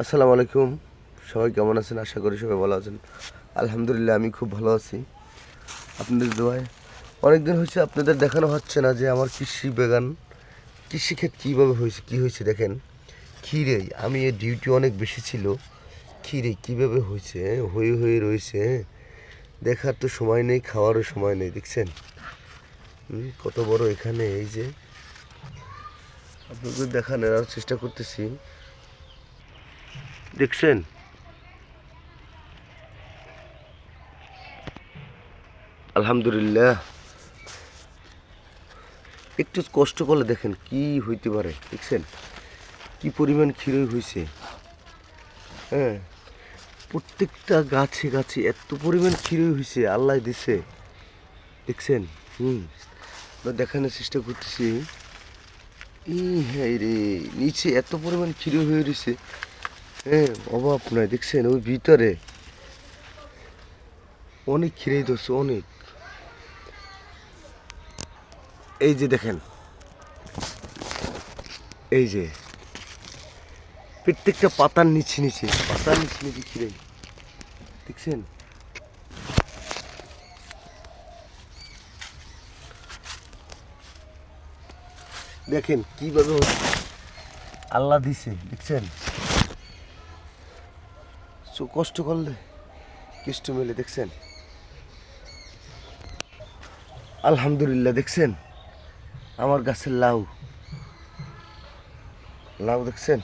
আসসালামু আলাইকুম। সবাই কেমন আছেন? আশা করি সবাই ভালো আছেন। আলহামদুলিল্লাহ আমি খুব ভালো আছি আপনাদের দোয়ায়। অনেকদিন হয়েছে আপনাদের দেখানো হচ্ছে না যে আমার কৃষিক্ষেত কীভাবে হয়েছে, কী হয়েছে দেখেন। ক্ষীরে আমি এর ডিউটি অনেক বেশি ছিল। ক্ষীরে কীভাবে হয়েছে, হয়ে হয়ে রয়েছে, দেখার তো সময় নেই, খাওয়ারও সময় নেই। দেখছেন কত বড় এখানে, এই যে আপনাদের দেখানোর চেষ্টা করতেছি, দেখছেন। আলহামদুলিল্লাহ একটু কষ্ট করলে দেখেন কি হইতে পারে। দেখছেন কি পরিমাণ ক্ষীরই হয়েছে। হ্যাঁ, প্রত্যেকটা গাছে গাছে এত পরিমাণ ক্ষীরই হয়েছে, আল্লাহ দিছে। দেখছেন আমরা দেখানোর চেষ্টা করতেছি। হ্যাঁ রে, নিচে এত পরিমাণ ক্ষীর হয়ে রয়েছে, হ্যাঁ অভাব নয়। দেখছেন ওই ভিতরে অনেক ক্ষীরেই ধরছে, অনেক। এই যে দেখেন, এই যে প্রত্যেকটা পাতার নিচে নিচে ক্ষীরে, দেখছেন। দেখেন কিভাবে আল্লাহ দিছে, দেখছেন। কষ্ট করলে কেষ্ট মেলে, দেখছেন। আলহামদুলিল্লাহ দেখছেন আমার গাছের লাউ, লাউ দেখছেন,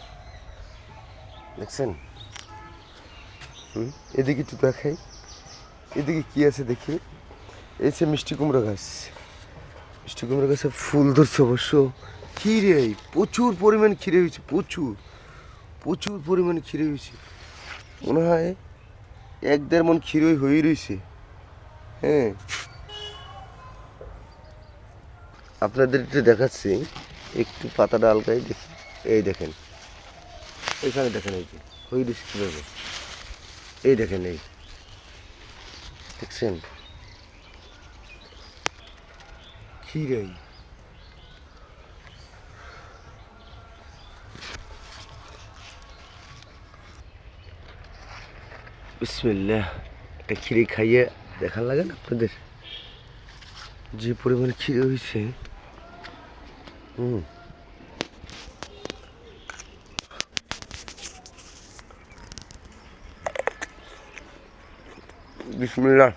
দেখছেন। এদিকে একটু দেখাই, এদিকে কি আছে দেখি। এই যে মিষ্টি কুমড়া গাছ, মিষ্টি কুমড়া গাছে ফুল ধরছে অবশ্য। ক্ষীরে প্রচুর পরিমাণ ক্ষীরে হয়েছে, প্রচুর প্রচুর পরিমাণ ক্ষীরে হয়েছে। মনে হয় 1-1.5 মণ ক্ষীরই হয়ে রয়েছে। হ্যাঁ, আপনাদের একটু দেখাচ্ছি, একটু পাতাটা আলগাই দেখি। এই দেখেন, এখানে দেখেন, এই যে হয়ে রয়েছে কীভাবে। এই দেখেন, এই দেখছেন ক্ষীরাই। বিসমিল্লাহ, একটা ক্ষীরে খাইয়ে দেখার লাগে না আপনাদের যে পরিমাণে ক্ষীরে হয়েছে। বিসমিল্লাহ।